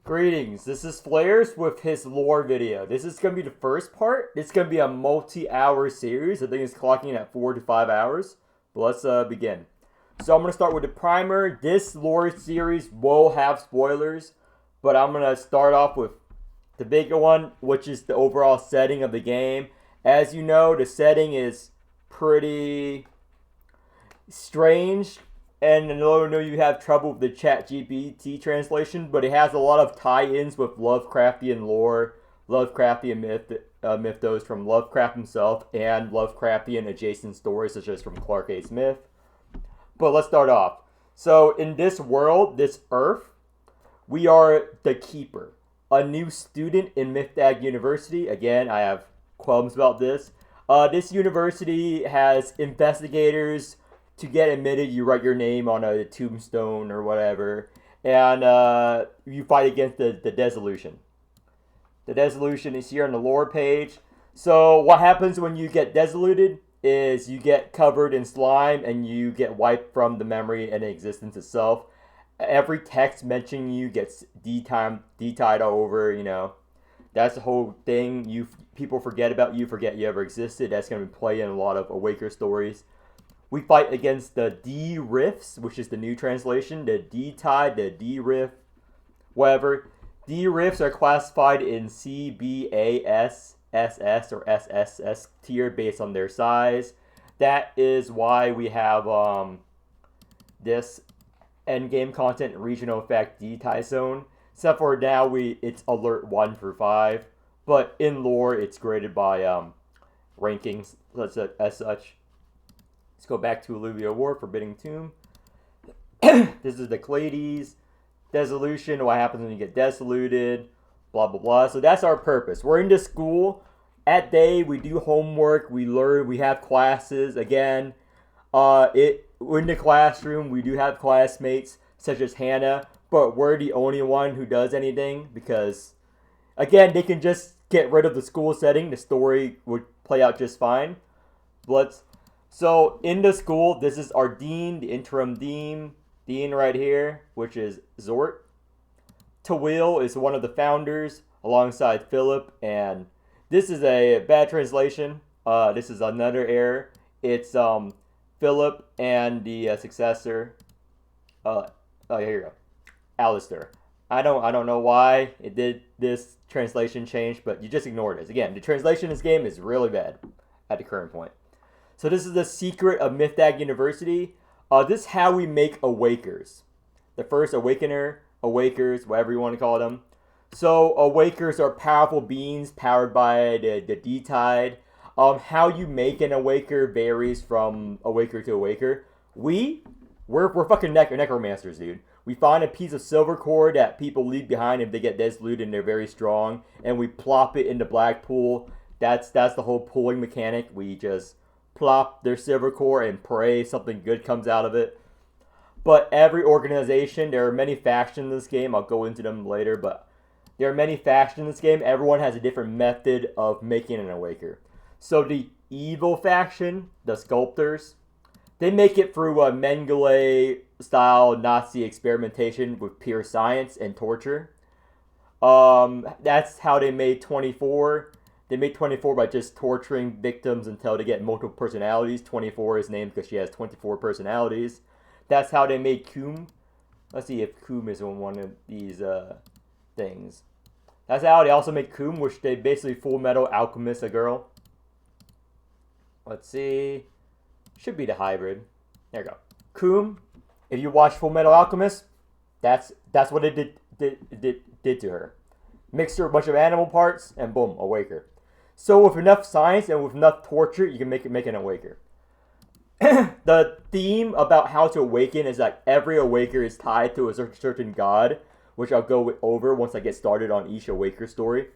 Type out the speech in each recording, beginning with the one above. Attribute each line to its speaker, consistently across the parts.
Speaker 1: Greetings, this is Flares with his lore video. This is going to be the first part. It's going to be a multi-hour series. I think it's clocking at 4 to 5 hours. But let's begin. So I'm going to start with the primer. This lore series will have spoilers. But I'm going to start off with the bigger one, which is the overall setting of the game. As you know, the setting is pretty strange. And I know you have trouble with the ChatGPT translation, but it has a lot of tie-ins with Lovecraftian lore, Lovecraftian mythos from Lovecraft himself, and Lovecraftian adjacent stories such as from Clark A. Smith. But let's start off. So in this world, this Earth, we are the Keeper, a new student in Mythdag University. Again, I have qualms about this. This university has investigators. To get admitted, you write your name on a tombstone or whatever, and you fight against the Dissolution. The Dissolution is here on the lore page. So what happens when you get dissoluted is you get covered in slime and you get wiped from the memory and existence itself. Every text mentioning you gets detied over, you know. That's the whole thing. People forget about you, forget you ever existed. That's going to play in a lot of Awaker stories. We fight against the D-Riffs, which is the new translation. The D-Tide, the D-Riff, whatever. D-Riffs are classified in C, B, A, S, SS, or SSS tier based on their size. That is why we have this endgame content regional effect D-Tide zone. Except for now, it's alert 1 for 5. But in lore, it's graded by rankings as such. Let's go back to Alluvial War, Forbidding Tomb. This is the Clades, Dissolution, what happens when you get dissoluted, blah, blah, blah. So that's our purpose. We're into school. At day, we do homework, we learn, we have classes. Again, we're in the classroom, we do have classmates, such as Hannah, but we're the only one who does anything, because, again, they can just get rid of the school setting. The story would play out just fine. So in the school, this is our dean, the interim dean right here, which is Zort. Tawil is one of the founders alongside Philip, and this is a bad translation. This is another error. It's Philip and the successor. Here you go, Alistair. I don't know why it did this translation change, but you just ignore it. Again, the translation in this game is really bad at the current point. So this is the secret of Mythdag University. This is how we make Awakers. The first Awakener, Awakers, whatever you want to call them. So Awakers are powerful beings powered by the D-Tide. How you make an Awaker varies from Awaker to Awaker. We're fucking necromancers, dude. We find a piece of silver core that people leave behind if they get dissoluted and they're very strong, and we plop it in the black pool. That's the whole pooling mechanic. We just plop their silver core and pray something good comes out of it. But every organization, there are many factions in this game. I'll go into them later, but there are many factions in this game. Everyone has a different method of making an Awaker. So the evil faction, the Sculptors, they make it through a Mengele-style Nazi experimentation with pure science and torture. That's how they made 24. They made 24 by just torturing victims until they get multiple personalities. 24 is named because she has 24 personalities. That's how they made Coom. Let's see if Coom is on one of these things. That's how they also make Coom, which they basically Full Metal Alchemist a girl. Let's see. Should be the hybrid. There you go. Coom, if you watch Full Metal Alchemist, that's what it did to her. Mixed her a bunch of animal parts, and boom, Awaker. So with enough science and with enough torture, you can make an Awaker. The theme about how to awaken is that every Awaker is tied to a certain god, which I'll go over once I get started on each Awaker story.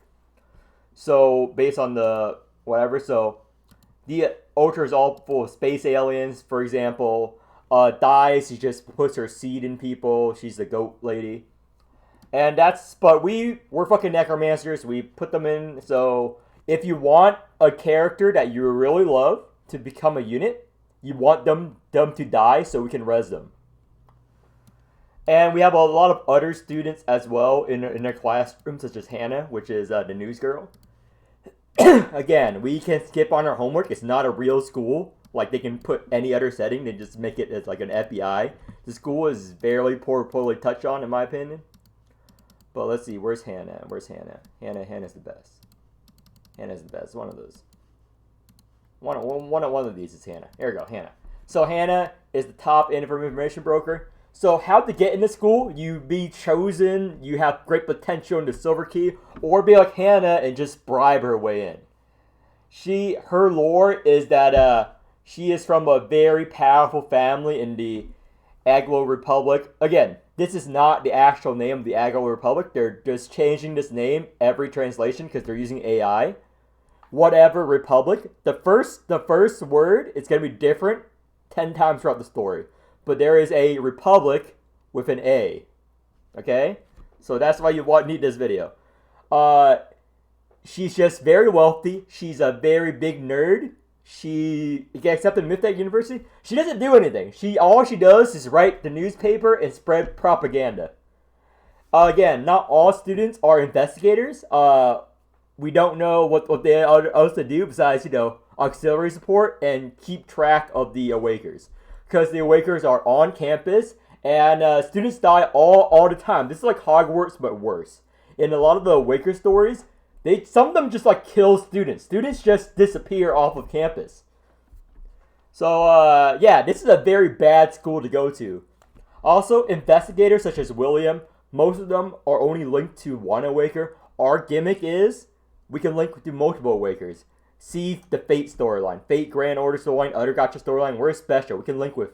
Speaker 1: So based on the whatever, so the Ultra is all full of space aliens. For example, Dies, she just puts her seed in people. She's the goat lady. And but we're fucking necromancers. We put them in. So if you want a character that you really love to become a unit, you want them to die so we can res them. And we have a lot of other students as well in their classroom, such as Hannah, which is the news girl. Again, we can skip on our homework. It's not a real school. Like, they can put any other setting. They just make it as like an FBI. The school is barely poorly touched on, in my opinion. But let's see. Where's Hannah? Where's Hannah? Hannah's the best. Hannah's the best. One of those. One of these is Hannah. There we go, Hannah. So Hannah is the top information broker. So how to get into school? You be chosen. You have great potential in the Silver Key, or be like Hannah and just bribe her way in. Her lore is that she is from a very powerful family in the Aglo Republic. Again, this is not the actual name of the Aglo Republic. They're just changing this name every translation because they're using AI. Whatever Republic. The first word is going to be different 10 times throughout the story. But there is a Republic with an A. Okay? So that's why you need this video. She's just very wealthy. She's a very big nerd. She gets accepted to Mythic University. She doesn't do anything. All she does is write the newspaper and spread propaganda. Again, not all students are investigators. We don't know what they are else to do besides, auxiliary support and keep track of the Awakers. Because the Awakers are on campus and students die all the time. This is like Hogwarts, but worse. In a lot of the Awaker stories, some of them just like kill students. Students just disappear off of campus. So yeah, this is a very bad school to go to. Also, investigators such as William, most of them are only linked to one Awaker. Our gimmick is we can link to multiple Awakers. See the Fate storyline, Fate Grand Order storyline, other Gotcha storyline. We're special. We can link with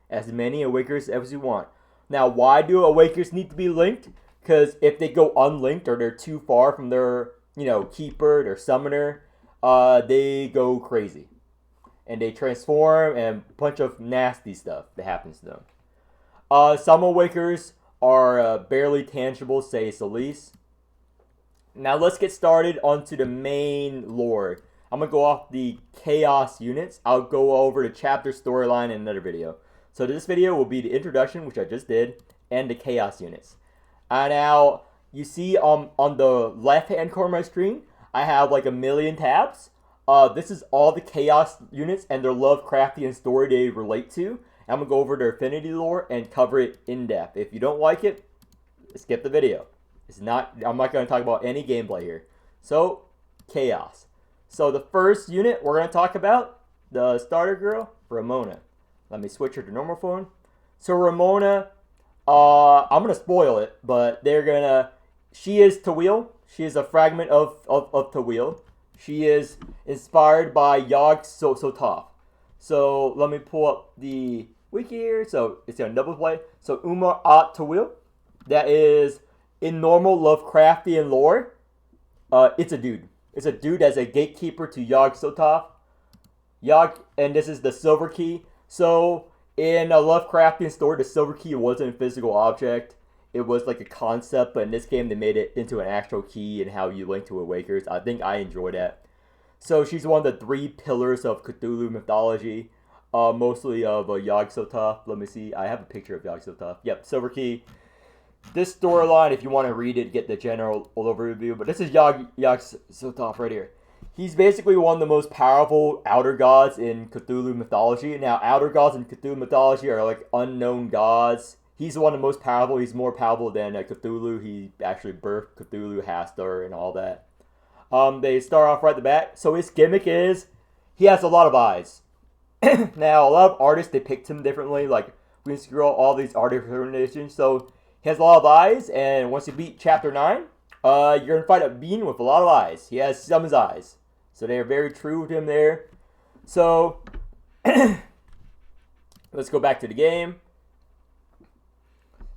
Speaker 1: as many Awakers as we want. Now, why do Awakers need to be linked? Because if they go unlinked or they're too far from their, keeper, their summoner, they go crazy. And they transform and a bunch of nasty stuff that happens to them. Some Awakers are barely tangible, say it's the least. Now let's get started onto the main lore. I'm going to go off the Chaos units. I'll go over the chapter storyline in another video. So this video will be the introduction, which I just did, and the Chaos units. Now, you see on the left-hand corner of my screen, I have like 1 million tabs. This is all the Chaos units and their Lovecraftian story they relate to. I'm going to go over their affinity lore and cover it in depth. If you don't like it, skip the video. I'm not going to talk about any gameplay here. So, Chaos. So the first unit we're going to talk about, the starter girl, Ramona. Let me switch her to normal phone. So Ramona, I'm going to spoil it, but she is Tawil. She is a fragment of Tawil. She is inspired by Yog Sothoth. So let me pull up the wiki here. So it's going to double play. So Umar At Tawil, that is in normal Lovecraftian lore, it's a dude. It's a dude as a gatekeeper to Yog Sothoth. And this is the Silver Key. So in a Lovecraftian story, the Silver Key wasn't a physical object. It was like a concept, but in this game they made it into an actual key and how you link to Awakers. I think I enjoy that. So she's one of the 3 pillars of Cthulhu mythology, mostly of Yog Sothoth. Let me see. I have a picture of Yog Sothoth. Yep, Silver Key. This storyline, if you want to read it, get the general overview. But this is Yog Sothoth right here. He's basically one of the most powerful outer gods in Cthulhu mythology. Now, outer gods in Cthulhu mythology are like unknown gods. He's one of the most powerful. He's more powerful than Cthulhu. He actually birthed Cthulhu, Hastur, and all that. They start off right at the back. So his gimmick is he has a lot of eyes. Now, a lot of artists depict him differently. Like, we can scroll all these artist recommendations. So he has a lot of eyes, and once you beat Chapter 9, you're going to fight a being with a lot of eyes. He has some of his eyes. So they are very true to him there. So, let's go back to the game.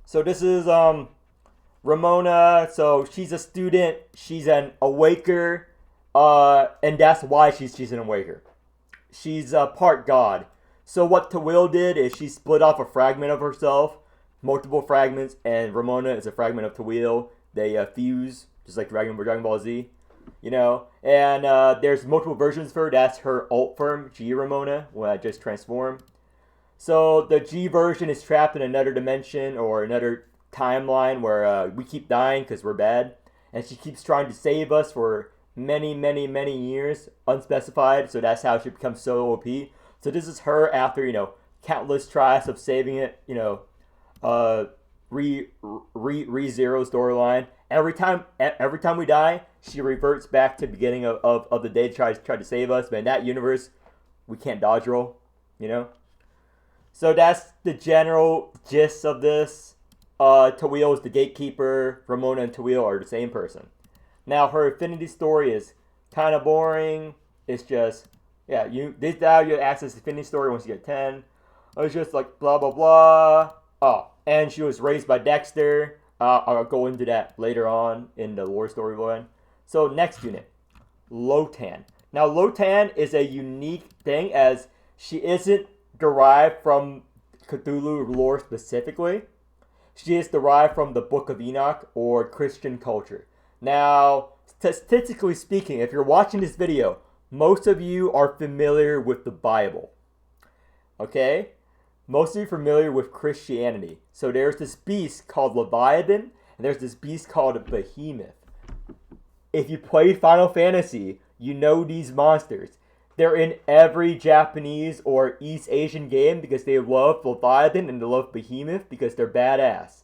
Speaker 1: So this is Ramona. So she's a student. She's an Awaker. And that's why she's an Awaker. She's part God. So what Tawil did is she split off a fragment of herself. Multiple fragments, and Ramona is a fragment of Tawil. They fuse, just like Dragon Ball Z, and there's multiple versions for her. That's her alt form, G Ramona, when I just transform. So the G version is trapped in another dimension or another timeline where we keep dying because we're bad, and she keeps trying to save us for many, many, many years, unspecified. So that's how she becomes so OP. So this is her after countless tries of saving it. Uh, re zero storyline. Every time we die, she reverts back to the beginning of the day to try to save us. But in that universe, we can't dodge roll. So that's the general gist of this. Tawil is the gatekeeper. Ramona and Tawil are the same person. Now her affinity story is kind of boring. It's just this now you access the affinity story once you get 10. It's just like blah blah blah. Oh, and she was raised by Dexter. I'll go into that later on in the lore storyline. So next unit, Lotan. Now Lotan is a unique thing as she isn't derived from Cthulhu lore specifically. She is derived from the Book of Enoch or Christian culture. Now, statistically speaking, if you're watching this video, most of you are familiar with the Bible. Okay? Most of you are familiar with Christianity. So there's this beast called Leviathan, and there's this beast called Behemoth. If you played Final Fantasy, you know these monsters. They're in every Japanese or East Asian game because they love Leviathan and they love Behemoth because they're badass.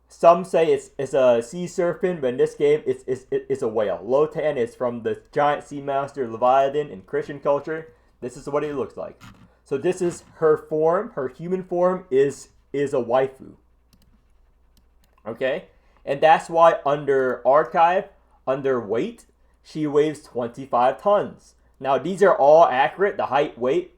Speaker 1: Some say it's a sea serpent, but in this game it's a whale. Lotan is from the giant sea monster Leviathan in Christian culture. This is what it looks like. So this is her form. Her human form is a waifu. Okay? And that's why under archive, under weight, she weighs 25 tons. Now these are all accurate, the height, weight.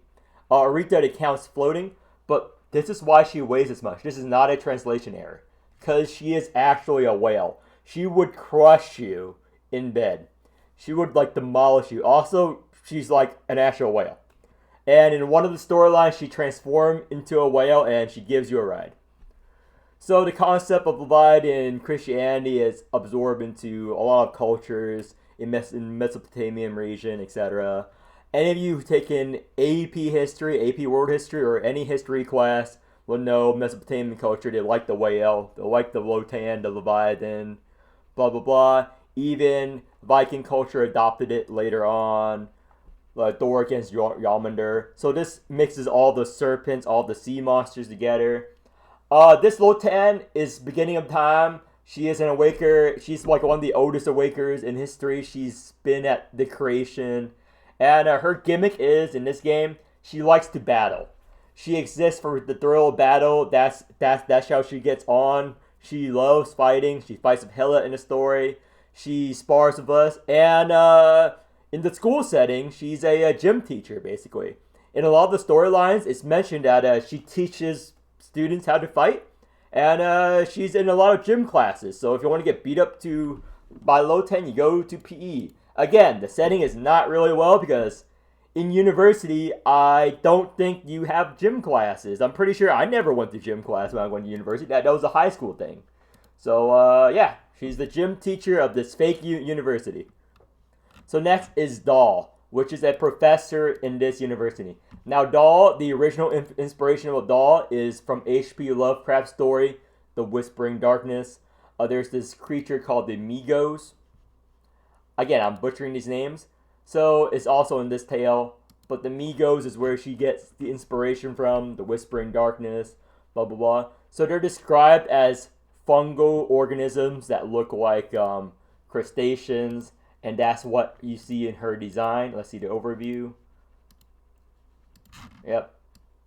Speaker 1: Arita accounts floating, but this is why she weighs as much. This is not a translation error. Because she is actually a whale. She would crush you in bed. She would demolish you. Also, she's like an actual whale. And in one of the storylines, she transformed into a whale and she gives you a ride. So the concept of Leviathan in Christianity is absorbed into a lot of cultures in Mesopotamian region, etc. Any of you who've taken AP history, AP world history, or any history class will know Mesopotamian culture. They like the whale, they like the Lotan, the Leviathan, blah blah blah. Even Viking culture adopted it later on. Thor against Yamander. So this mixes all the serpents, all the sea monsters together. This Lotan is beginning of time. She is an awaker. She's like one of the oldest awakers in history. She's been at the creation. And her gimmick is, in this game, she likes to battle. She exists for the thrill of battle. That's how she gets on. She loves fighting. She fights with Hela in the story. She spars with us. And in the school setting, she's a gym teacher, basically. In a lot of the storylines, it's mentioned that she teaches students how to fight. And she's in a lot of gym classes. So if you want to get beat up by Lotan, you go to PE. Again, the setting is not really well because in university, I don't think you have gym classes. I'm pretty sure I never went to gym class when I went to university. That was a high school thing. So, she's the gym teacher of this fake university. So next is Dahl, which is a professor in this university. Now, Dahl, the original inspiration of Dahl is from H.P. Lovecraft's story, The Whispering Darkness. There's this creature called the Migos. Again, I'm butchering these names. So it's also in this tale. But the Migos is where she gets the inspiration from, the Whispering Darkness, blah, blah, blah. So they're described as fungal organisms that look like crustaceans. And that's what you see in her design. Let's see the overview. Yep,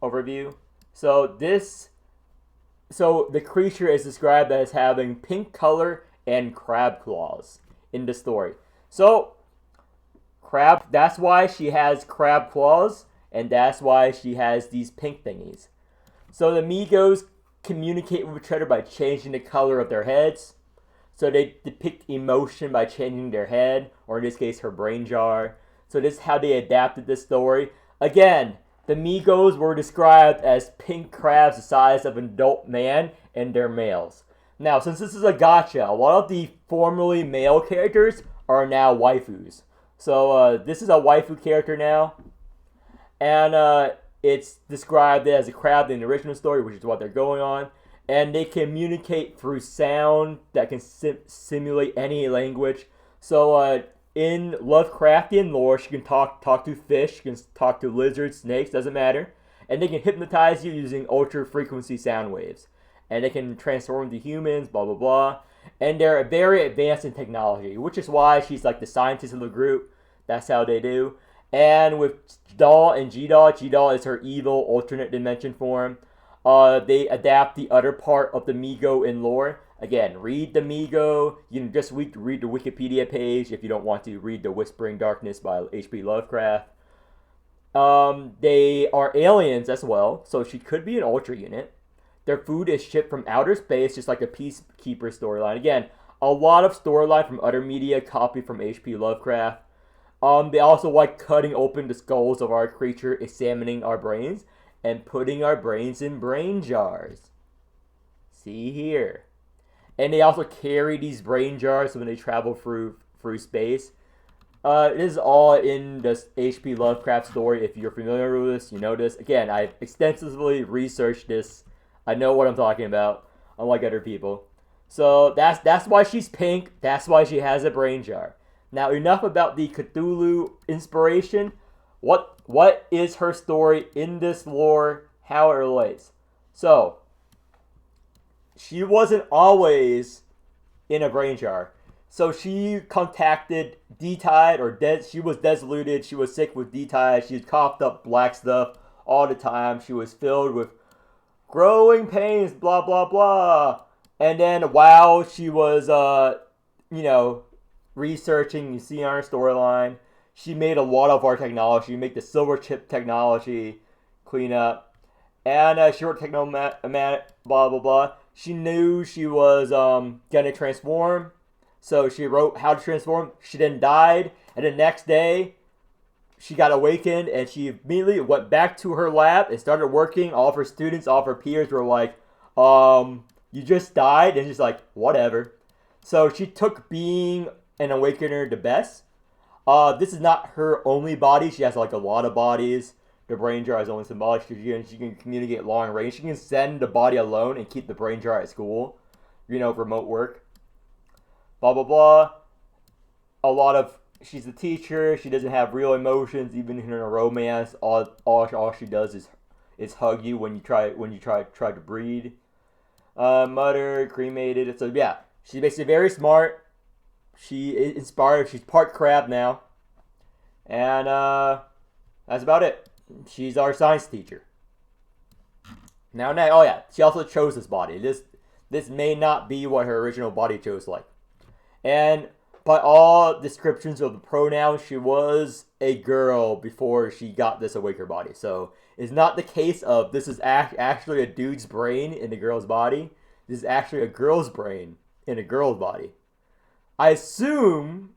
Speaker 1: overview. So the creature is described as having pink color and crab claws in the story. So that's why she has crab claws, and that's why she has these pink thingies. So the Migos communicate with each other by changing the color of their heads. So they depict emotion by changing their head, or in this case, her brain jar. So this is how they adapted this story. Again, the Migos were described as pink crabs the size of an adult man, and they're males. Now, since this is a gacha, a lot of the formerly male characters are now waifus. So this is a waifu character now. And It's described as a crab in the original story, which is what they're going on. And they communicate through sound that can simulate any language. So in Lovecraftian lore, she can talk to fish, she can talk to lizards, snakes, doesn't matter. And they can hypnotize you using ultra frequency sound waves. And they can transform into humans, blah blah blah. And they're very advanced in technology, which is why she's like the scientist of the group. That's how they do. And with Doll and G-Doll is her evil alternate dimension form. They adapt the other part of the Migo in lore. Again, read the Migo. You can just read the Wikipedia page if you don't want to read The Whispering Darkness by H.P. Lovecraft. They are aliens as well, so she could be an Ultra unit. Their food is shipped from outer space, just like a Peacekeeper storyline. Again, a lot of storyline from other media copied from H.P. Lovecraft. They also like cutting open the skulls of our creature, examining our brains, and putting our brains in brain jars. See here. And they also carry these brain jars when they travel through space. This is all in the H.P. Lovecraft story. If you're familiar with this, you know this. Again, I've extensively researched this. I know what I'm talking about, unlike other people. So that's why she's pink. That's why she has a brain jar. Now, enough about the Cthulhu inspiration. What is her story in this lore? How it relates? So, she wasn't always in a brain jar. So she contacted D-Tide, or she was desolute. She was sick with D-Tide. She coughed up black stuff all the time. She was filled with growing pains, blah, blah, blah. And then while she was, researching, you see on her storyline, she made a lot of our technology. She made the silver chip technology cleanup. And she wrote Technomatic, blah, blah, blah. She knew she was going to transform. So she wrote how to transform. She then died. And the next day, she got awakened. And she immediately went back to her lab and started working. All of her students, all of her peers were like, you just died? And she's like, whatever. So she took being an awakener the best. This is not her only body. She has like a lot of bodies. The brain jar is only symbolic. She can communicate long range. She can send the body alone and keep the brain jar at school. Remote work. Blah, blah, blah. She's a teacher. She doesn't have real emotions, even in her romance. All she does is hug you when you try to breed. Mother, cremated. So yeah, she's basically very smart. She is inspired. She's part crab now. And that's about it. She's our science teacher. Now, oh yeah, she also chose this body. This may not be what her original body chose like. And by all descriptions of the pronouns, she was a girl before she got this awaker body. So it's not the case of this is actually a dude's brain in a girl's body. This is actually a girl's brain in a girl's body. I assume,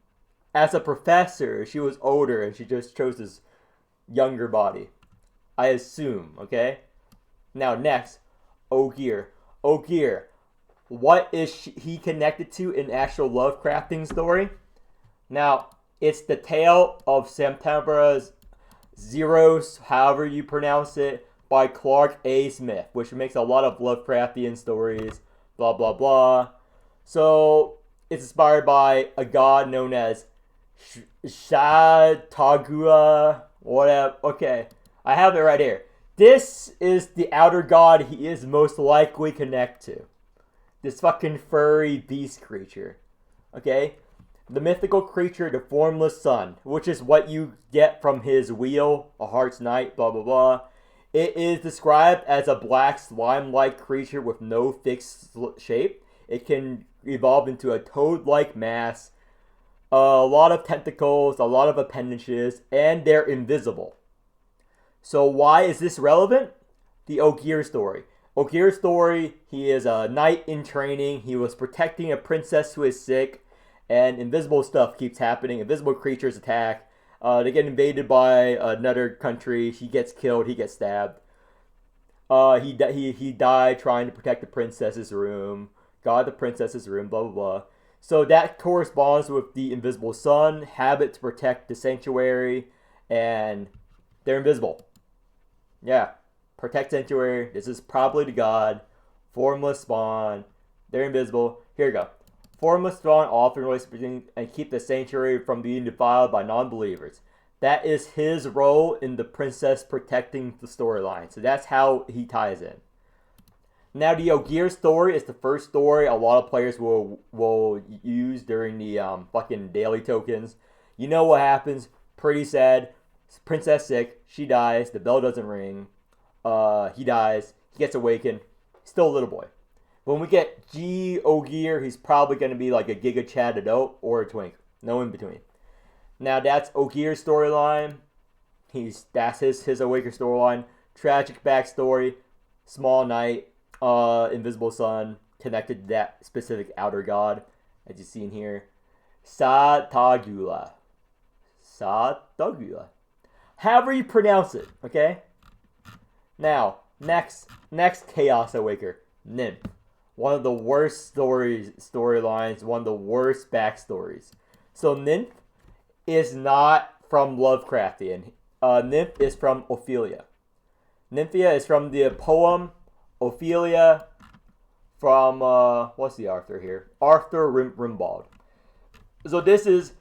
Speaker 1: as a professor, she was older and she just chose this younger body. I assume, okay? Now, next, Ogier. Ogier. What is he connected to in actual Lovecrafting story? Now, it's the tale of Septembra's Zeros, however you pronounce it, by Clark A. Smith, which makes a lot of Lovecraftian stories, blah, blah, blah. So, it's inspired by a god known as Shatagua, whatever. Okay, I have it right here. This is the outer god he is most likely connected to. This fucking furry beast creature. Okay? The mythical creature, the formless sun, which is what you get from his wheel, a heart's night, blah, blah, blah. It is described as a black slime-like creature with no fixed shape. It can evolve into a toad-like mass, a lot of tentacles, a lot of appendages, and they're invisible. So why is this relevant? The Ogier story. Ogier's story, he is a knight in training. He was protecting a princess who is sick, and invisible stuff keeps happening. Invisible creatures attack. They get invaded by another country. He gets killed. He gets stabbed. He died trying to protect the princess's room. Got the princess's room, blah, blah, blah. So that corresponds with the invisible sun, habit to protect the sanctuary, and they're invisible. Yeah. Protect Sanctuary. This is probably the god. Formless spawn. They're invisible. Here we go. Formless spawn often relates and keep the sanctuary from being defiled by non-believers. That is his role in the princess protecting the storyline. So that's how he ties in. Now the Ogier story is the first story a lot of players will use during the fucking daily tokens. You know what happens? Pretty sad. Princess sick. She dies. The bell doesn't ring. He dies. He gets awakened. Still a little boy. When we get G Ogier, he's probably going to be like a Giga Chad adult or a twink. No in between. Now that's Ogier's storyline. That's his Awaker storyline. Tragic backstory. Small Knight. Invisible Sun. Connected to that specific outer god. As you see in here. Satagula. Satagula. However you pronounce it. Okay? Now, next Chaos Awaker. Nymph. One of the worst storylines. One of the worst backstories. So Nymph is not from Lovecraftian. Nymph is from Ophelia. Nymphia is from the poem Ophelia from, what's the author here? Arthur Rimbaud. So this is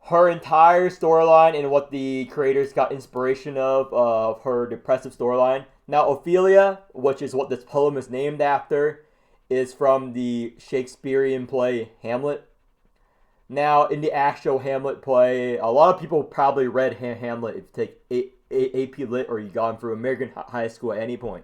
Speaker 1: her entire storyline and what the creators got inspiration of her depressive storyline. Now Ophelia, which is what this poem is named after, is from the Shakespearean play Hamlet. Now, in the actual Hamlet play, a lot of people probably read Hamlet if you take AP Lit or you gone through American high school at any point.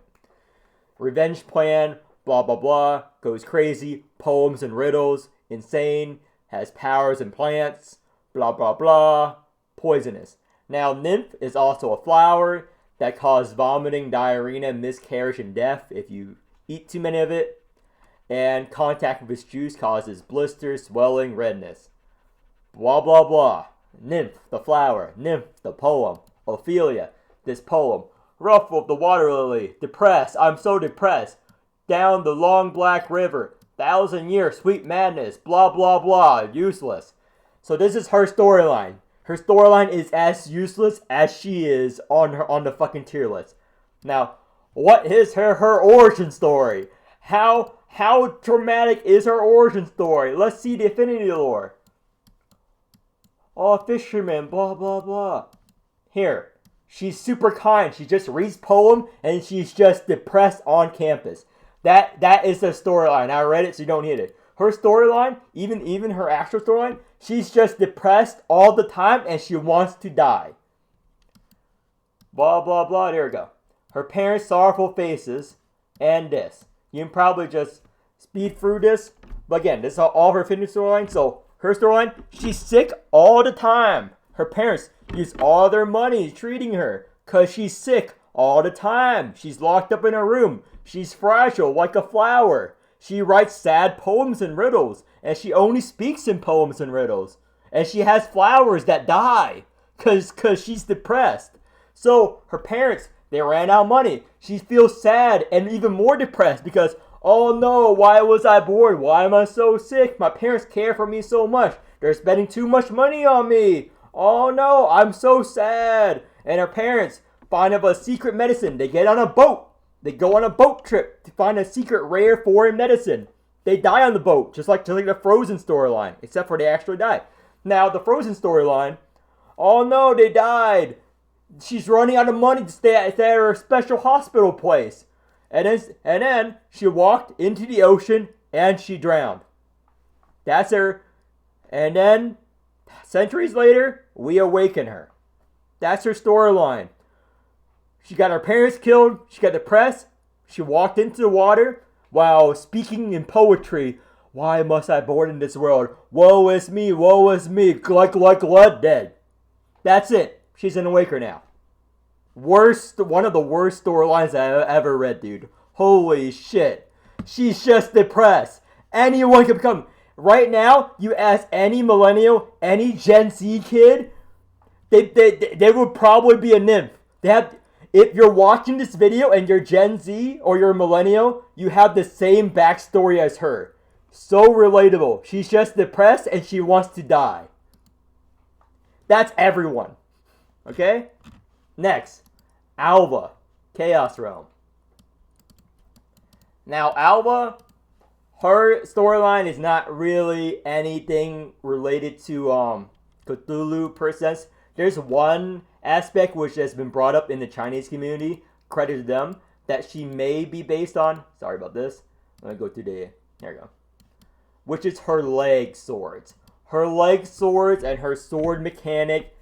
Speaker 1: Revenge plan, blah blah blah, goes crazy, poems and riddles, insane, has powers and plants, blah blah blah, poisonous. Now, Nymph is also a flower that causes vomiting, diarrhea, miscarriage, and death if you eat too many of it. And contact with its juice causes blisters, swelling, redness. Blah, blah, blah. Nymph, the flower. Nymph, the poem. Ophelia, this poem. Ruffle, the water lily. Depressed, I'm so depressed. Down the long black river. 1,000-year sweet madness. Blah, blah, blah. Useless. So this is her storyline. Her storyline is as useless as she is on the fucking tier list. Now, what is her origin story? How dramatic is her origin story? Let's see the affinity lore. Oh, fisherman, blah, blah, blah. Here, she's super kind. She just reads poem and she's just depressed on campus. That is the storyline. I read it, so you don't need it. Her storyline, even her actual storyline, she's just depressed all the time and she wants to die. Blah, blah, blah. There we go. Her parents' sorrowful faces and this. You can probably just speed through this. But again, this is all her fitness storyline. So her storyline, she's sick all the time. Her parents use all their money treating her because she's sick all the time. She's locked up in her room. She's fragile like a flower. She writes sad poems and riddles. And she only speaks in poems and riddles. And she has flowers that die because she's depressed. So her parents, they ran out of money. She feels sad and even more depressed because, oh no, why was I bored? Why am I so sick? My parents care for me so much. They're spending too much money on me. Oh no, I'm so sad. And her parents find up a secret medicine. They get on a boat. They go on a boat trip to find a secret rare foreign medicine. They die on the boat, just like the Frozen storyline, except for they actually die. Now, the Frozen storyline, oh no, they died. She's running out of money to stay at her special hospital place. And then she walked into the ocean and she drowned. That's her. And then, centuries later, we awaken her. That's her storyline. She got her parents killed. She got depressed. She walked into the water while speaking in poetry. Why must I born in this world? Woe is me, like blood dead. That's it. She's an Awaker now. One of the worst storylines I ever read, dude. Holy shit. She's just depressed. Anyone can become. Right now, you ask any millennial, any Gen Z kid, they would probably be a nymph. If you're watching this video and you're Gen Z or you're a millennial, you have the same backstory as her. So relatable. She's just depressed and she wants to die. That's everyone. Okay? Next, Alba. Chaos Realm. Now, Alba, her storyline is not really anything related to Cthulhu per se. There's one aspect which has been brought up in the Chinese community, credit to them, that she may be based on. Sorry about this. I'm going to go through the... There we go. Which is her leg swords. Her leg swords and her sword mechanic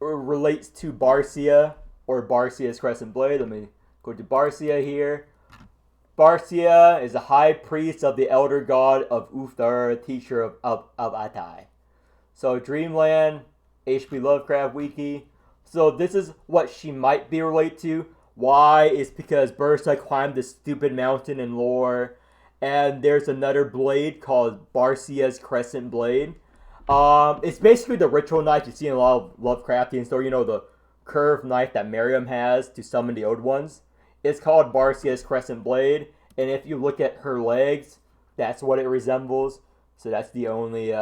Speaker 1: relates to Barcia, or Barcia's Crescent Blade. Let me go to Barcia here. Barcia is the high priest of the elder god of Uthar, teacher of Atai. So Dreamland, H.P. Lovecraft Wiki. So this is what she might be related to. Why? Is because Bersa climbed this stupid mountain in lore. And there's another blade called Barcia's Crescent Blade. It's basically the ritual knife you see in a lot of Lovecraftian stories. You know, the curved knife that Miriam has to summon the old ones. It's called Barcia's Crescent Blade, and if you look at her legs, that's what it resembles. So that's the only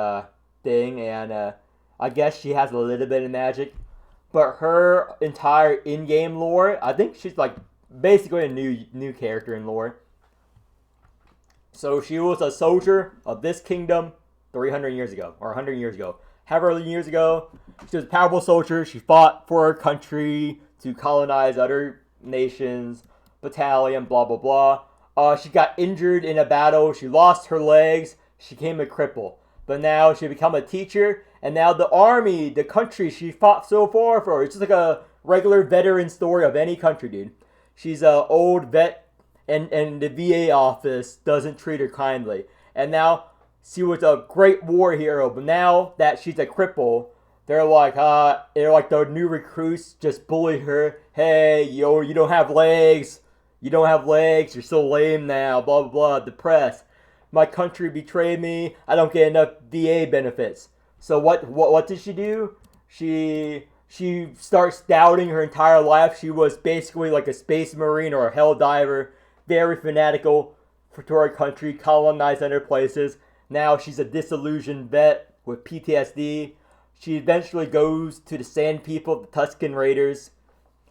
Speaker 1: thing, and I guess she has a little bit of magic. But her entire in-game lore, I think she's like basically a new character in lore. So she was a soldier of this kingdom 300 years ago, or 100 years ago. However many years ago, she was a powerful soldier. She fought for her country to colonize other nations. Battalion, blah blah blah. She got injured in a battle. She lost her legs. She became a cripple. But now she become a teacher, and now the army, the country she fought so far for, it's just like a regular veteran story of any country, dude. She's an old vet, and the VA office doesn't treat her kindly. And now she was a great war hero, but now that she's a cripple, they're like the new recruits just bully her. Hey, yo, you don't have legs. You don't have legs. You're so lame now. Blah, blah, blah. Depressed. My country betrayed me. I don't get enough VA benefits. So what did she do? She starts doubting her entire life. She was basically like a space marine or a hell diver. Very fanatical to her country. Colonized other places. Now she's a disillusioned vet with PTSD. She eventually goes to the Sand People, the Tuscan Raiders,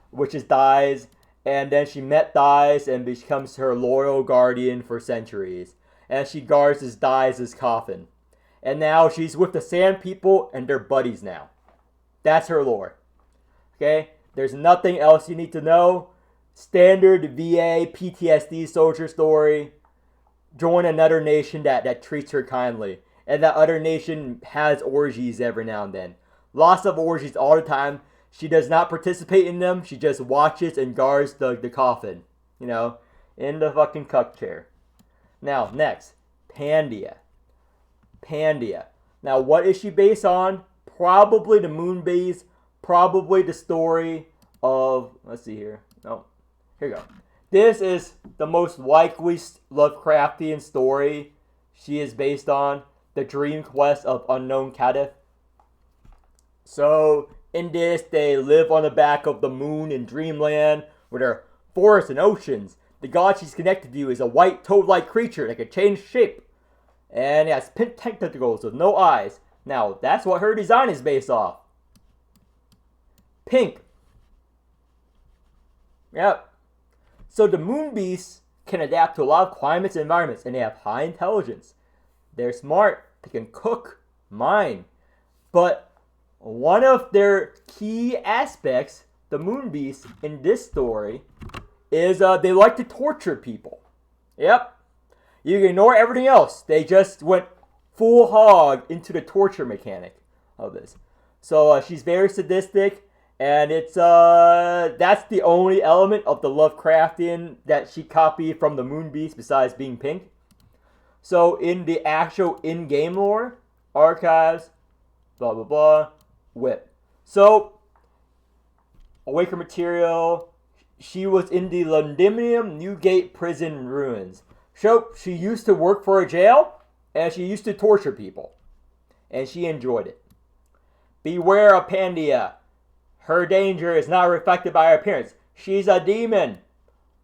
Speaker 1: which is dies. And then she met Dies and becomes her loyal guardian for centuries. And she guards his Dies' coffin. And now she's with the Sand People and they're buddies now. That's her lore. Okay? There's nothing else you need to know. Standard VA PTSD soldier story. Join another nation that treats her kindly. And that other nation has orgies every now and then. Lots of orgies all the time. She does not participate in them. She just watches and guards the coffin. You know, in the fucking cuck chair. Now, next. Pandia. Pandia. Now, what is she based on? Probably the moon base. Probably the story of... Let's see here. No. Here we go. This is the most likely Lovecraftian story she is based on. The Dream Quest of Unknown Kadif. So... in this, they live on the back of the moon in Dreamland, where there are forests and oceans. The god she's connected to is a white toad-like creature that can change shape. And it has pink tentacles with no eyes. Now, that's what her design is based off. Pink. Yep. So the moon beasts can adapt to a lot of climates and environments, and they have high intelligence. They're smart. They can cook, mine. But... one of their key aspects, the moon beasts in this story, is they like to torture people. Yep. You can ignore everything else. They just went full hog into the torture mechanic of this. So she's very sadistic, and it's that's the only element of the Lovecraftian that she copied from the moon beast besides being pink. So in the actual in-game lore, archives, blah blah blah. Whip. So, Awaker material, she was in the Londinium Newgate prison ruins. So, she used to work for a jail, and she used to torture people. And she enjoyed it. Beware of Pandia. Her danger is not reflected by her appearance. She's a demon.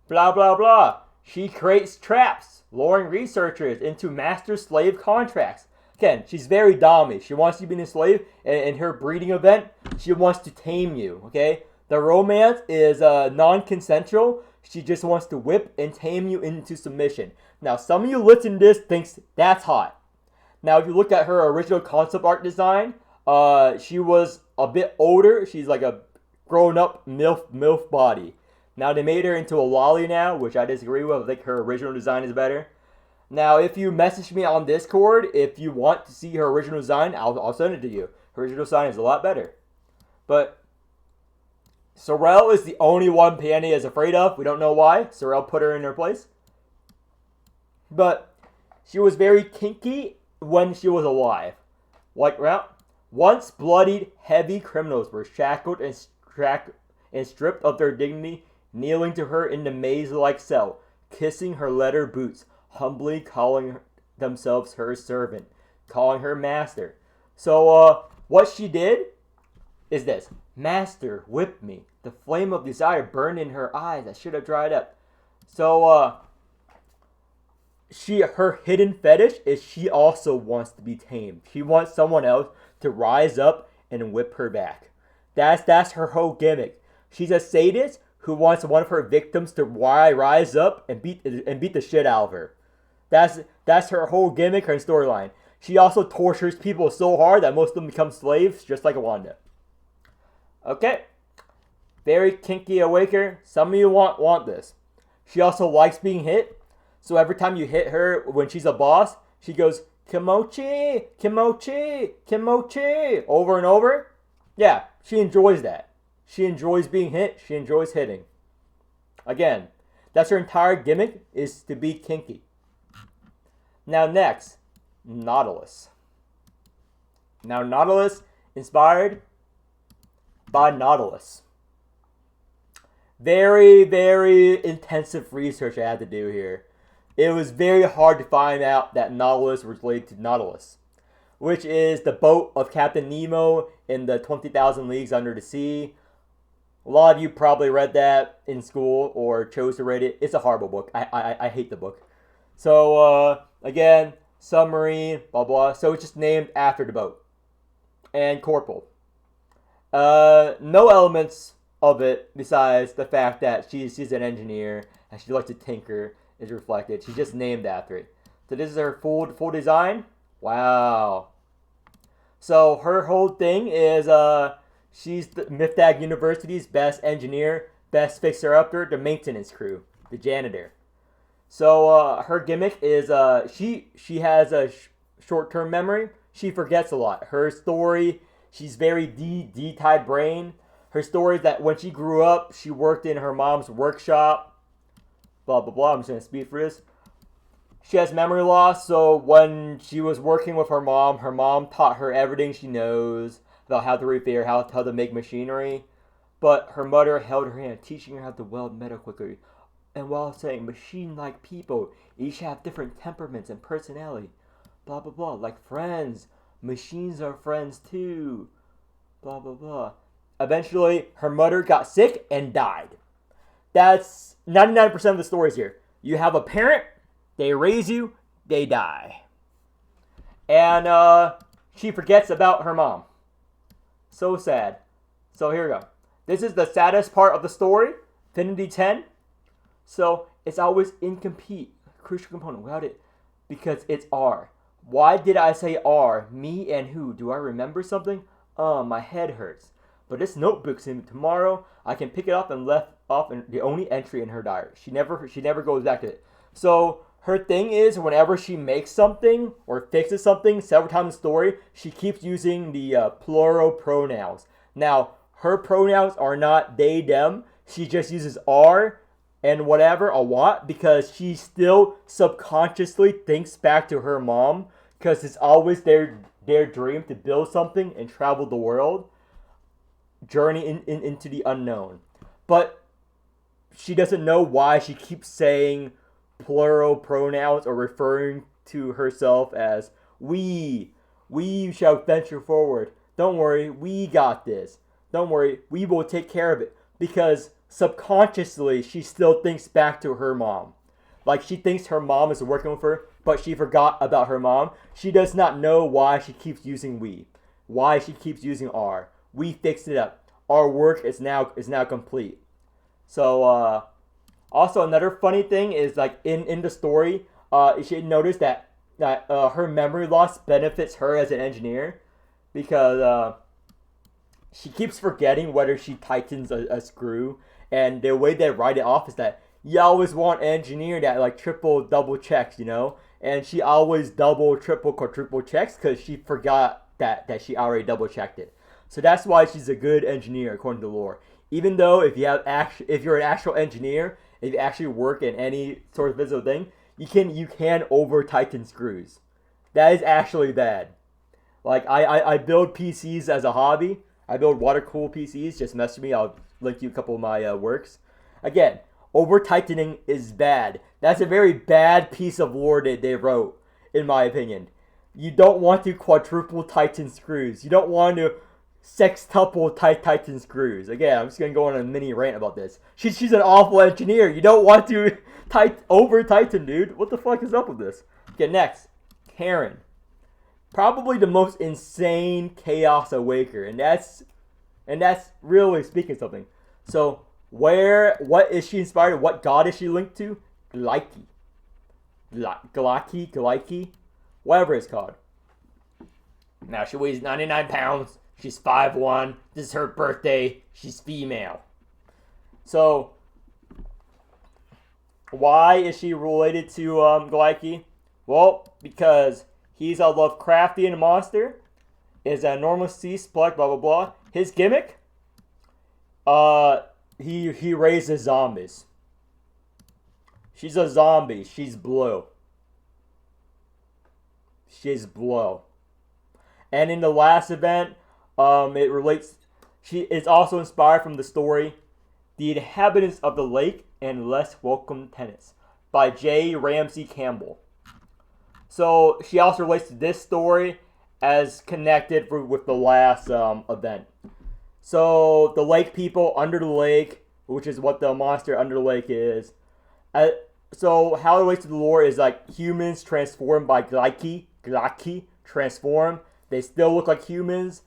Speaker 1: Blah, blah, blah. She creates traps, luring researchers into master-slave contracts. Again, she's very dommy. She wants you to be a slave, and in her breeding event, she wants to tame you, okay? The romance is non-consensual. She just wants to whip and tame you into submission. Now, some of you listening to this thinks that's hot. Now, if you look at her original concept art design, she was a bit older. She's like a grown-up MILF body. Now, they made her into a lolly now, which I disagree with. I think her original design is better. Now, if you message me on Discord, if you want to see her original design, I'll send it to you. Her original design is a lot better. But Sorel is the only one Pandia is afraid of. We don't know why. Sorel put her in her place. But she was very kinky when she was alive. Like, once bloodied, heavy criminals were shackled and stripped of their dignity, kneeling to her in the maze-like cell, kissing her leather boots, humbly calling themselves her servant, calling her master. So, what she did is this. Master, whip me. The flame of desire burned in her eyes. I should have dried up. So, her hidden fetish is she also wants to be tamed. She wants someone else to rise up and whip her back. That's her whole gimmick. She's a sadist who wants one of her victims to rise up and beat the shit out of her. That's her whole gimmick, her storyline. She also tortures people so hard that most of them become slaves, just like Wanda. Okay. Very kinky awaker. Some of you want this. She also likes being hit. So every time you hit her when she's a boss, she goes, Kimochi, Kimochi, Kimochi, over and over. Yeah, she enjoys that. She enjoys being hit. She enjoys hitting. Again, that's her entire gimmick, is to be kinky. Now next, Nautilus. Now Nautilus, inspired by Nautilus. Very, very intensive research I had to do here. It was very hard to find out that Nautilus was related to Nautilus, which is the boat of Captain Nemo in the 20,000 Leagues Under the Sea. A lot of you probably read that in school or chose to read it. It's a horrible book. I hate the book. So, again, submarine, blah, blah. So it's just named after the boat. And Corporal. No elements of it besides the fact that she's an engineer and she likes to tinker is reflected. She's just named after it. So this is her full design. Wow. So her whole thing is she's the Miftag University's best engineer, best fixer-upper, the maintenance crew, the janitor. So her gimmick is she has a short-term memory. She forgets a lot. Her story, she's very D-type brain. Her story is that when she grew up, she worked in her mom's workshop. Blah, blah, blah. I'm just going to speed through this. She has memory loss, so when she was working with her mom taught her everything she knows about how to repair, how to make machinery. But her mother held her hand, teaching her how to weld metal quickly. And while saying, machine-like people each have different temperaments and personality. Blah, blah, blah. Like friends. Machines are friends too. Blah, blah, blah. Eventually, her mother got sick and died. That's 99% of the stories here. You have a parent, they raise you, they die. And she forgets about her mom. So sad. So here we go. This is the saddest part of the story. Infinity 10. So it's always incomplete. Crucial component without it. Because it's R. Why did I say R? Me and who? Do I remember something? My head hurts. But this notebook's in tomorrow. I can pick it up and left off in the only entry in her diary. She never goes back to it. So her thing is whenever she makes something or fixes something several times in the story, she keeps using the plural pronouns. Now, her pronouns are not they, them. She just uses R and whatever a lot because she still subconsciously thinks back to her mom because it's always their dream to build something and travel the world. Journey into the unknown. But she doesn't know why she keeps saying plural pronouns or referring to herself as we shall venture forward. Don't worry, we got this. Don't worry, we will take care of it. Because subconsciously, she still thinks back to her mom. Like she thinks her mom is working with her, but she forgot about her mom. She does not know why she keeps using we. Why she keeps using R. We fixed it up. our work is now complete. So also another funny thing is like in the story, you should notice that her memory loss benefits her as an engineer because she keeps forgetting whether she tightens a screw, and the way they write it off is that you always want an engineer that like triple double checks, and she always double triple quadruple checks because she forgot that she already double checked it. So that's why she's a good engineer according to lore. Even though if you're an actual engineer, if you actually work in any sort of physical thing, you can over tighten screws. That is actually bad. Like I build PCs as a hobby. I build water cooled PCs. Just message me. I'll link you a couple of my works. Again, over tightening is bad. That's a very bad piece of lore that they wrote, in my opinion. You don't want to quadruple tighten screws. You don't want to sextuple tighten screws. Again, I'm just gonna go on a mini rant about this. She's an awful engineer. You don't want to over tighten, dude. What the fuck is up with this? Okay, next, Karen. Probably the most insane chaos awaker, and that's really speaking something. So what is she inspired of? What god is she linked to? Glaki, whatever it's called. Now she weighs 99 pounds. She's 5'1". This is her birthday. She's female. So why is she related to Glaki? Well, because he's a Lovecraftian monster. Is a normal sea splug, blah blah blah. His gimmick? He raises zombies. She's a zombie. She's blue. She's blue. And in the last event, it relates. She is also inspired from the story, "The Inhabitants of the Lake and Less Welcome Tenants" by J. Ramsey Campbell. So she also relates to this story as connected with the last event. So the lake people under the lake, which is what the monster under the lake is. So how it relates to the lore is like humans transformed by Glaki transform. They still look like humans.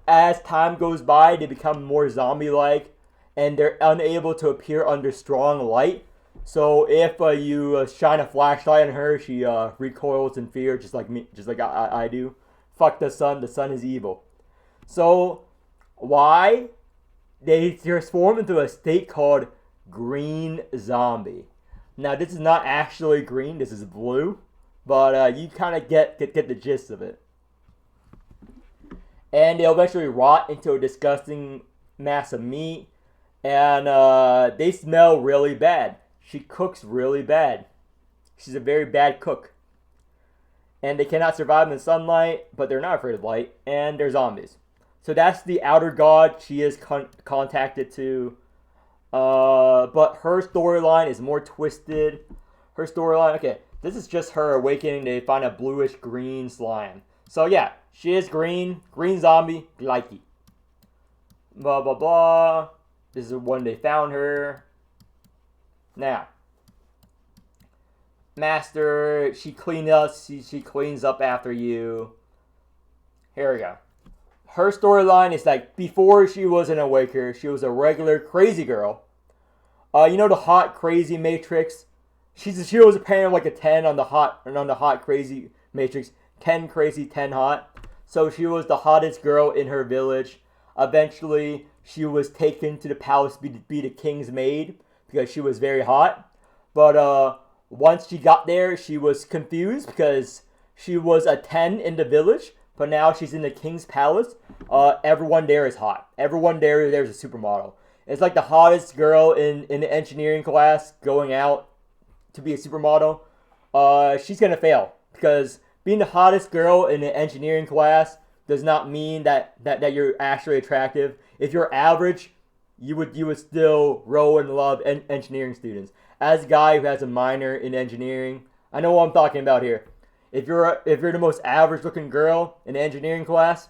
Speaker 1: As time goes by, they become more zombie-like, and they're unable to appear under strong light. So if you shine a flashlight on her, she recoils in fear, just like me, just like I do. Fuck the sun. The sun is evil. So why? They transform into a state called green zombie. Now this is not actually green. This is blue, but you kind of get the gist of it. And they'll eventually rot into a disgusting mass of meat, and they smell really bad. She cooks really bad. She's a very bad cook. And they cannot survive in the sunlight, but they're not afraid of light, and they're zombies. So that's the outer god she is contacted to. But her storyline is more twisted. Her storyline, okay, this is just her awakening. They find a bluish green slime. So yeah, she is green zombie, Glaki. Blah blah blah. This is when they found her. Now, Master, she cleans up after you. Here we go. Her storyline is like before she was an Awaker, she was a regular crazy girl. You know the hot crazy Matrix. She was apparently like a 10 on the hot crazy Matrix. 10 crazy, 10 hot. So she was the hottest girl in her village. Eventually, she was taken to the palace to be the king's maid because she was very hot. But once she got there, she was confused because she was a 10 in the village, but now she's in the king's palace. Everyone there is hot. Everyone there's a supermodel. It's like the hottest girl in the engineering class going out to be a supermodel. She's going to fail because being the hottest girl in the engineering class does not mean that you're actually attractive. If you're average, you would still roll and love engineering students. As a guy who has a minor in engineering, I know what I'm talking about here. If you're the most average looking girl in the engineering class,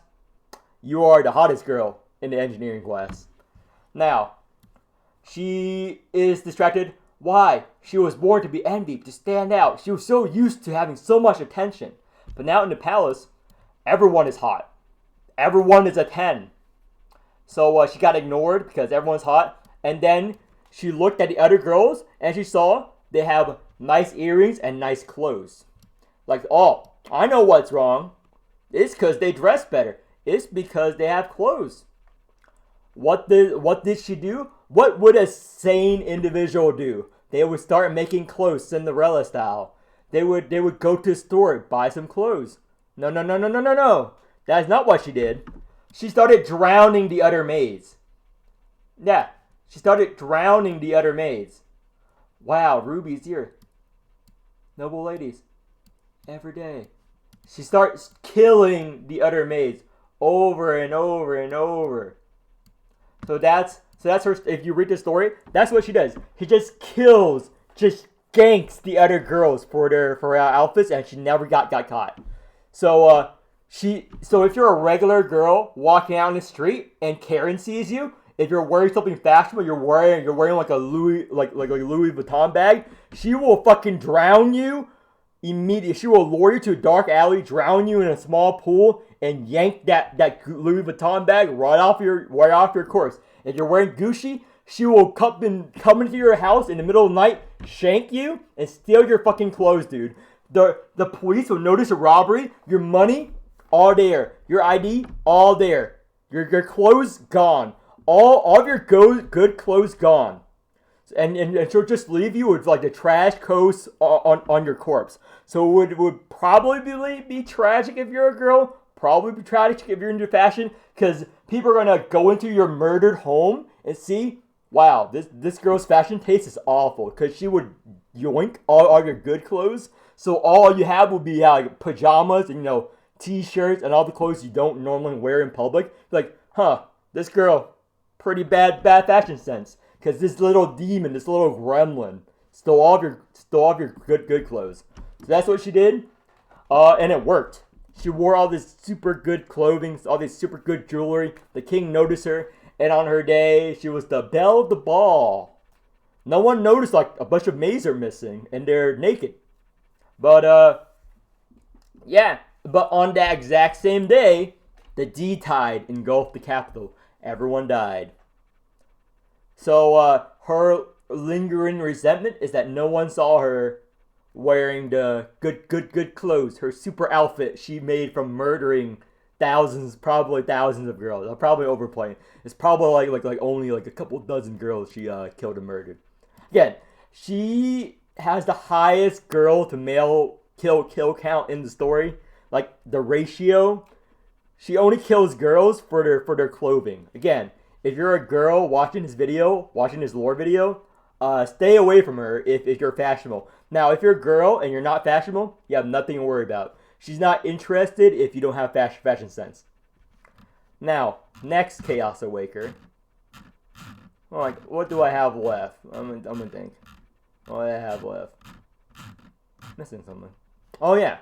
Speaker 1: you are the hottest girl in the engineering class. Now, she is distracted. Why? She was born to be envied, to stand out. She was so used to having so much attention. But now in the palace, everyone is hot. Everyone is a 10. So she got ignored because everyone's hot. And then she looked at the other girls and she saw they have nice earrings and nice clothes. Like, oh, I know what's wrong. It's because they dress better. It's because they have clothes. What did she do? What would a sane individual do? They would start making clothes Cinderella style. They would go to the store, buy some clothes. No, no, no, no, no, no, no. That's not what she did. She started drowning the other maids. Yeah, she started drowning the other maids. Wow, Ruby's here. Noble ladies. Every day. She starts killing the other maids over and over and over. So that's her. If you read the story, that's what she does. She just kills, just ganks the other girls for their outfits, and she never got caught. So if you're a regular girl walking out in the street and Karen sees you, if you're wearing something fashionable, you're wearing like a Louis Vuitton bag, she will fucking drown you immediately. She will lure you to a dark alley, drown you in a small pool, and yank that Louis Vuitton bag right off your course. If you're wearing Gucci, she will come into your house in the middle of the night, shank you, and steal your fucking clothes, dude. The police will notice a robbery, your money, all there. Your ID, all there. Your clothes, gone. All of your good clothes, gone. And she'll just leave you with like the trash coats on your corpse. So it would probably be tragic if you're a girl. Probably be tragic if you're into fashion. Because people are going to go into your murdered home and see, wow, this girl's fashion taste is awful. Because she would yoink all your good clothes. So all you have would be like pajamas and, t-shirts and all the clothes you don't normally wear in public. Like, this girl, pretty bad fashion sense. Because this little demon, this little gremlin, stole all of your good clothes. So that's what she did, and it worked. She wore all this super good clothing, all this super good jewelry. The king noticed her, and on her day, she was the belle of the ball. No one noticed like a bunch of maids are missing, and they're naked. But yeah. But on that exact same day, the D tide engulfed the capital. Everyone died. So her lingering resentment is that no one saw her wearing the good clothes, her super outfit she made from murdering probably thousands of girls. I'm probably overplaying. It's probably like only like a couple dozen girls she killed and murdered. Again, she has the highest girl to male kill count in the story. Like the ratio, she only kills girls for their clothing. Again, if you're a girl watching this lore video, stay away from her if you're fashionable. Now, if you're a girl and you're not fashionable, you have nothing to worry about. She's not interested if you don't have fashion sense. Now, next Chaos Awaker. Like, what do I have left? I'm gonna think. What do I have left? Missing something. Oh yeah,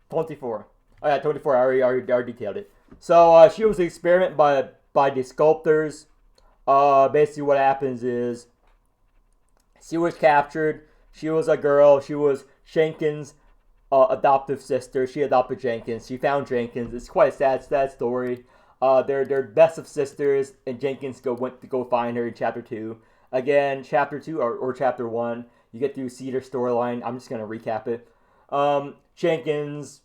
Speaker 1: 24. Oh yeah, 24. I already detailed it. So she was an experiment by the sculptors. Basically what happens is she was captured. She was a girl. She was Jenkins' adoptive sister. She adopted Jenkins. She found Jenkins. It's quite a sad story. They're best of sisters, and Jenkins went to go find her in chapter 2. Again, chapter 2 or chapter 1, you get to see their storyline. I'm just gonna recap it. Jenkins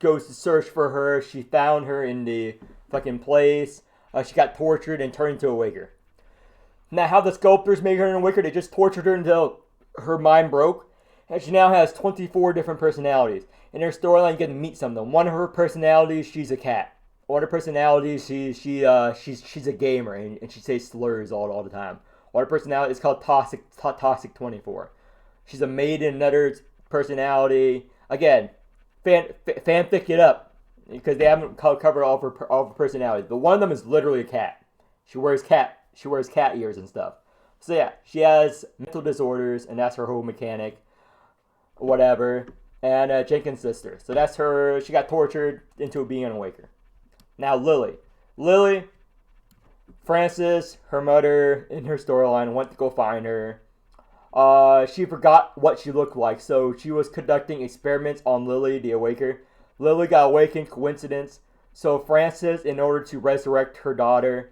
Speaker 1: goes to search for her. She found her in the fucking place. She got tortured and turned into a Waker. Now, how the sculptors made her into a Waker, they just tortured her until her mind broke. And she now has 24 different personalities. In her storyline, you get to meet some of them. One of her personalities, she's a cat. One of her personalities, she's a gamer and she says slurs all the time. One of her personalities is called Toxic 24. She's a maid in another personality. Again, fanfic it up because they haven't covered all of her personalities. But one of them is literally a cat. She wears cat ears and stuff. So yeah, she has mental disorders, and that's her whole mechanic. Whatever. And Jenkins' sister. So that's her. She got tortured into being an Awaker. Now Lily, Frances, her mother in her storyline went to go find her. She forgot what she looked like, so she was conducting experiments on Lily, the Awaker. Lily got awakened, coincidence. So Frances, in order to resurrect her daughter,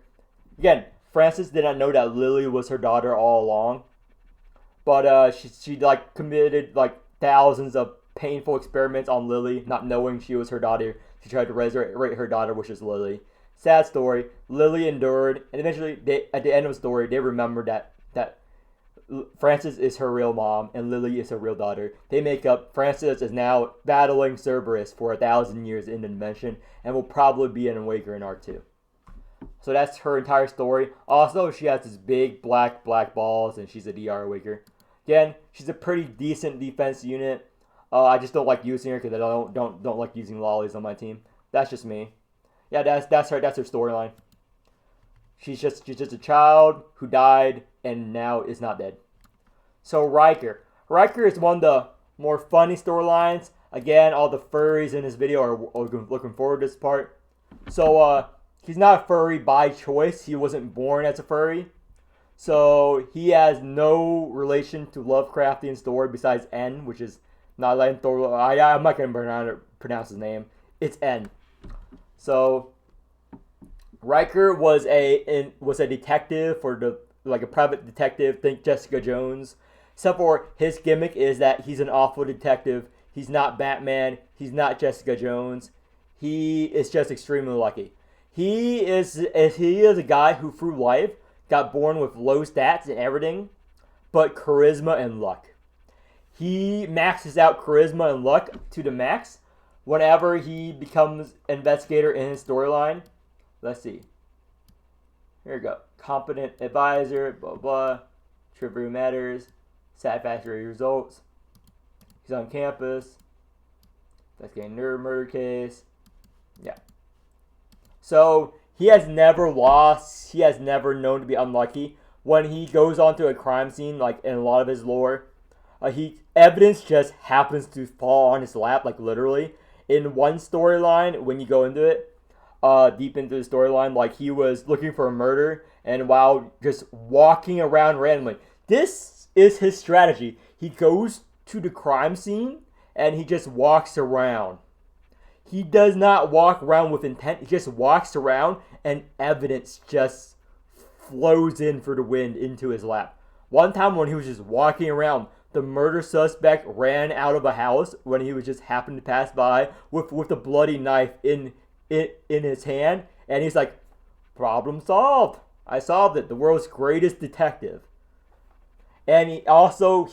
Speaker 1: Again, Frances did not know that Lily was her daughter all along, but she like committed like thousands of painful experiments on Lily, not knowing she was her daughter. She tried to resurrect her daughter, which is Lily. Sad story. Lily endured, and eventually, at the end of the story, they remembered that Frances is her real mom and Lily is her real daughter. They make up. Frances is now battling Cerberus for 1,000 years in the dimension and will probably be an Ogier in Arc 2. So that's her entire story. Also, she has this big black balls and she's a DR Ogier. Again, she's a pretty decent defense unit. I just don't like using her because I don't like using lollies on my team. That's just me. Yeah, that's her storyline. She's just a child who died and now is not dead. So Riker is one of the more funny storylines. Again, all the furries in this video are looking forward to this part. So he's not a furry by choice. He wasn't born as a furry. So he has no relation to Lovecraftian story besides N, which is not like I'm not gonna pronounce his name. It's N. So Riker was a detective for a private detective. Think Jessica Jones. Except for his gimmick is that he's an awful detective. He's not Batman. He's not Jessica Jones. He is just extremely lucky. He is a guy who through life got born with low stats and everything, but charisma and luck. He maxes out charisma and luck to the max whenever he becomes investigator in his storyline. Let's see. Here we go. Competent advisor, blah, blah. Trivia matters. Satisfactory results. He's on campus. That's getting nerd murder case. Yeah. So, he has never lost. He has never known to be unlucky. When he goes onto a crime scene, like in a lot of his lore, evidence just happens to fall on his lap, like literally. In one storyline, when you go into it, deep into the storyline, like he was looking for a murder, and while just walking around randomly, this is his strategy. He goes to the crime scene and he just walks around. He does not walk around with intent. He just walks around and evidence just flows in for the wind into his lap. One time when he was just walking around, the murder suspect ran out of a house when he was just happened to pass by with a bloody knife in his hand, and he's like, problem solved. I solved it. The world's greatest detective. And he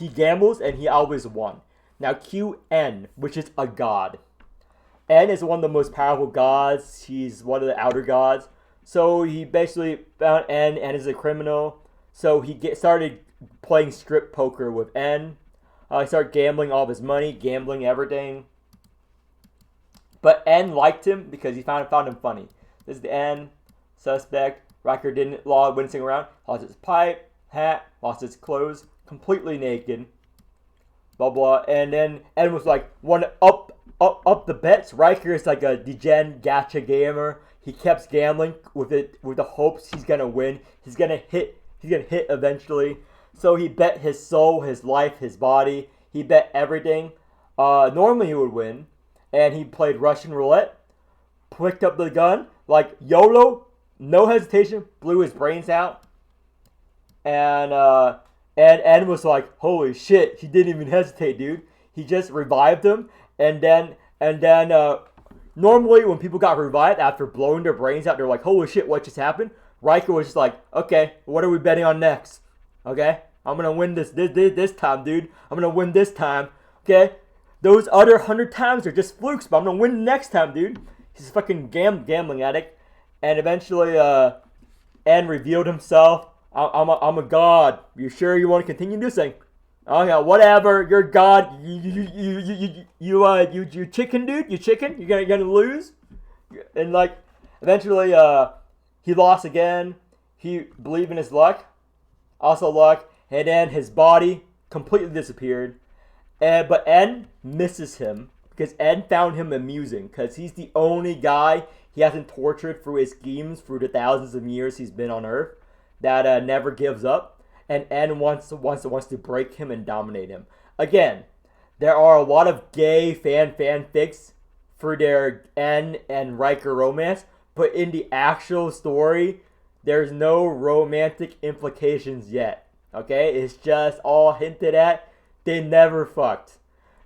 Speaker 1: gambles and he always won. Now QN, which is a god. N is one of the most powerful gods. He's one of the outer gods. So he basically found N is a criminal. So he started playing strip poker with N. He started gambling all of his money, gambling everything. But N liked him because he found him funny. This is the N suspect. Riker didn't wincing around. Lost his pipe, hat, lost his clothes, completely naked. Blah blah. And then N was like, "Want to up the bets?" Riker is like a degen gacha gamer. He kept gambling with the hopes he's gonna win. He's gonna hit eventually. So he bet his soul, his life, his body. He bet everything. Normally he would win. And he played Russian roulette. Picked up the gun. Like YOLO. No hesitation. Blew his brains out. And N was like, holy shit. He didn't even hesitate, dude. He just revived him. And then normally when people got revived after blowing their brains out, they're like, holy shit, what just happened? Riker was just like, okay, what are we betting on next? Okay, I'm going to win this time, dude. I'm going to win this time. Okay, those other 100 times are just flukes, but I'm going to win next time, dude. He's a fucking gambling addict. And eventually, N revealed himself. I'm a god. You sure you want to continue this thing? Oh yeah, whatever. You're god. You chicken, dude. You chicken. You're gonna lose. And like, eventually, he lost again. He believed in his luck. Also luck. And then his body completely disappeared. But N misses him because N found him amusing because he's the only guy he hasn't tortured through his schemes through the thousands of years he's been on Earth that never gives up. And N wants to break him and dominate him. Again, there are a lot of gay fanfics for their N and Riker romance, but in the actual story, There's no romantic implications yet. Okay? It's just all hinted at. They never fucked.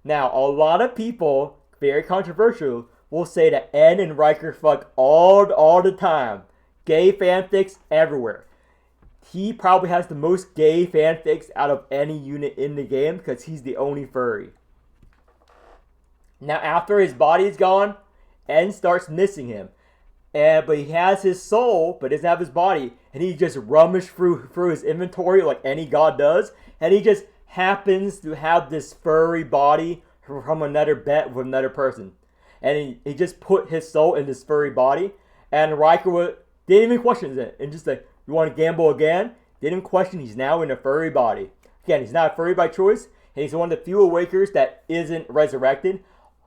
Speaker 1: Now, a lot of people, very controversial, will say that N and Riker fuck all the time. Gay fanfics everywhere. He probably has the most gay fanfics out of any unit in the game because he's the only furry. Now, after his body's gone, N starts missing him. But he has his soul, but doesn't have his body. And he just rummages through his inventory like any god does. And he just happens to have this furry body from another bet with another person. And he just put his soul in this furry body. And Riker didn't even question it. And just like, you want to gamble again? Didn't question he's now in a furry body. Again, he's not a furry by choice. And he's one of the few Awakers that isn't resurrected.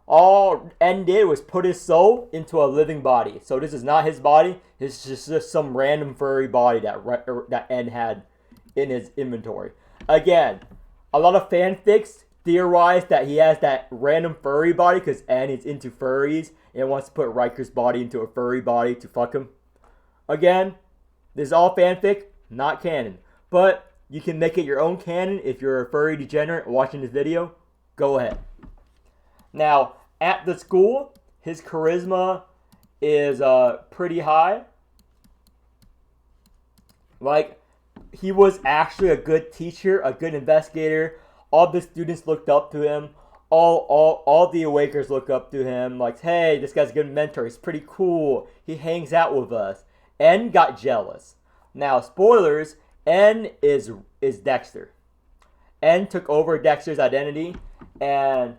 Speaker 1: All N did was put his soul into a living body. So this is not his body. It's just some random furry body that N had in his inventory. Again, a lot of fanfics theorize that he has that random furry body because N is into furries and wants to put Riker's body into a furry body to fuck him. Again, this is all fanfic, not canon. But you can make it your own canon if you're a furry degenerate watching this video. Go ahead. Now, at the school, his charisma is pretty high. Like, he was actually a good teacher, a good investigator. All the students looked up to him. All the Awakers look up to him. Like, hey, this guy's a good mentor. He's pretty cool. He hangs out with us. N got jealous. Now, spoilers, N is Dexter. N took over Dexter's identity, and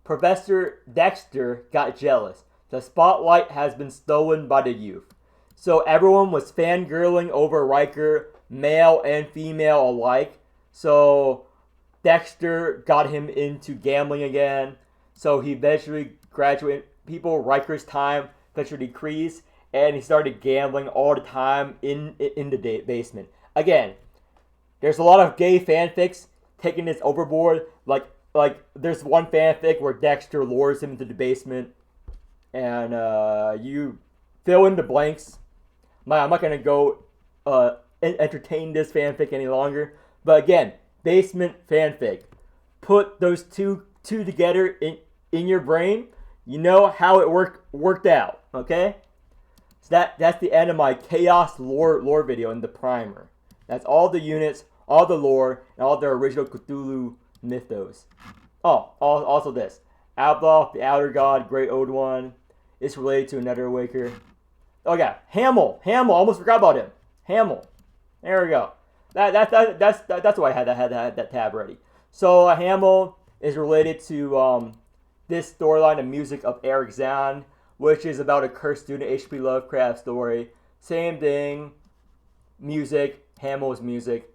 Speaker 1: Professor Dexter got jealous. The spotlight has been stolen by the youth. So everyone was fangirling over Riker, male and female alike. So Dexter got him into gambling again. So he eventually graduated. Riker's time eventually decreased. And he started gambling all the time in the basement. Again, there's a lot of gay fanfics taking this overboard. Like there's one fanfic where Dexter lures him into the basement. And you fill in the blanks. I'm not going to go entertain this fanfic any longer. But again, basement fanfic. Put those two together in your brain. You know how it worked out. Okay? So that's the end of my chaos lore video in the primer. That's all the units, all the lore, and all the original Cthulhu mythos. Oh, also this. Alba, the Outer God, Great Old One, is related to another Awaker. Oh yeah, Hamill, almost forgot about him. Hamill. There we go. That's why I had that tab ready. So Hamill is related to this storyline, the music of Eric Zahn, which is about a cursed student H.P. Lovecraft story. Same thing. Music. Hamill's music.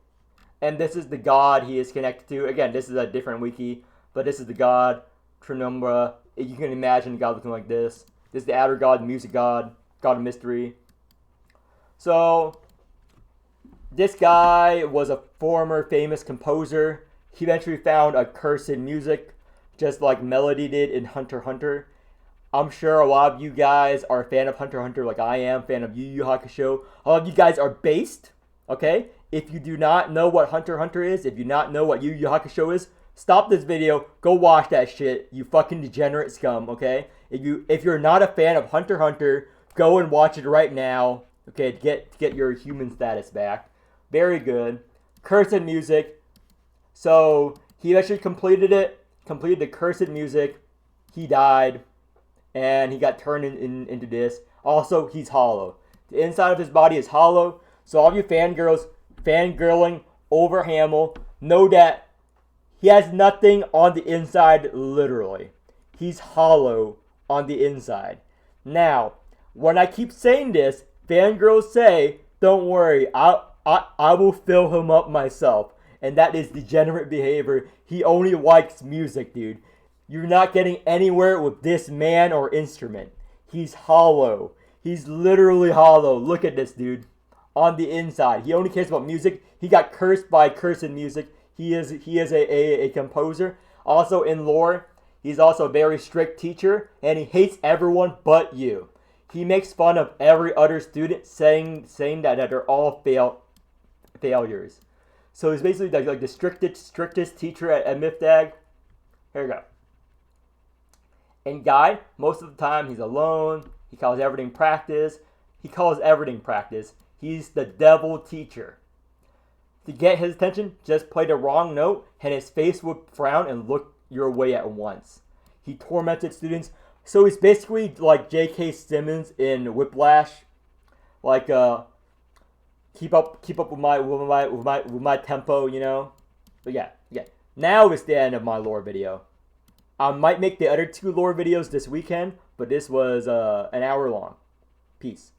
Speaker 1: And this is the god he is connected to. Again, this is a different wiki. But this is the god. Trinumbra. You can imagine the god looking like this. This is the outer god, music god. God of mystery. So, this guy was a former famous composer. He eventually found a cursed music. Just like Melody did in Hunter x Hunter. I'm sure a lot of you guys are a fan of Hunter x Hunter like I am, fan of Yu Yu Hakusho. A lot of you guys are based, okay? If you do not know what Hunter x Hunter is, if you not know what Yu Yu Hakusho is, stop this video, go watch that shit, you fucking degenerate scum, okay? If you're not a fan of Hunter x Hunter, go and watch it right now, okay, to get your human status back. Very good. Cursed music. So, he actually completed the cursed music. He died. And he got turned into this. Also, he's hollow. The inside of his body is hollow. So all you fangirling over Hamill, know that he has nothing on the inside, literally. He's hollow on the inside. Now, when I keep saying this, fangirls say, don't worry, I will fill him up myself. And that is degenerate behavior. He only likes music, dude. You're not getting anywhere with this man or instrument. He's hollow. He's literally hollow. Look at this, dude. On the inside. He only cares about music. He got cursed by cursed music. He is a composer. Also in lore, he's also a very strict teacher. And he hates everyone but you. He makes fun of every other student, saying that they're all failures. So he's basically like the strictest teacher at Mifdag. Here we go. In Guide, most of the time he's alone. He calls everything practice. He's the devil teacher. To get his attention, just play the wrong note, and his face would frown and look your way at once. He tormented students. So he's basically like J.K. Simmons in Whiplash, like keep up with my tempo, you know. But yeah. Now is the end of my lore video. I might make the other 2 lore videos this weekend, but this was an hour long. Peace.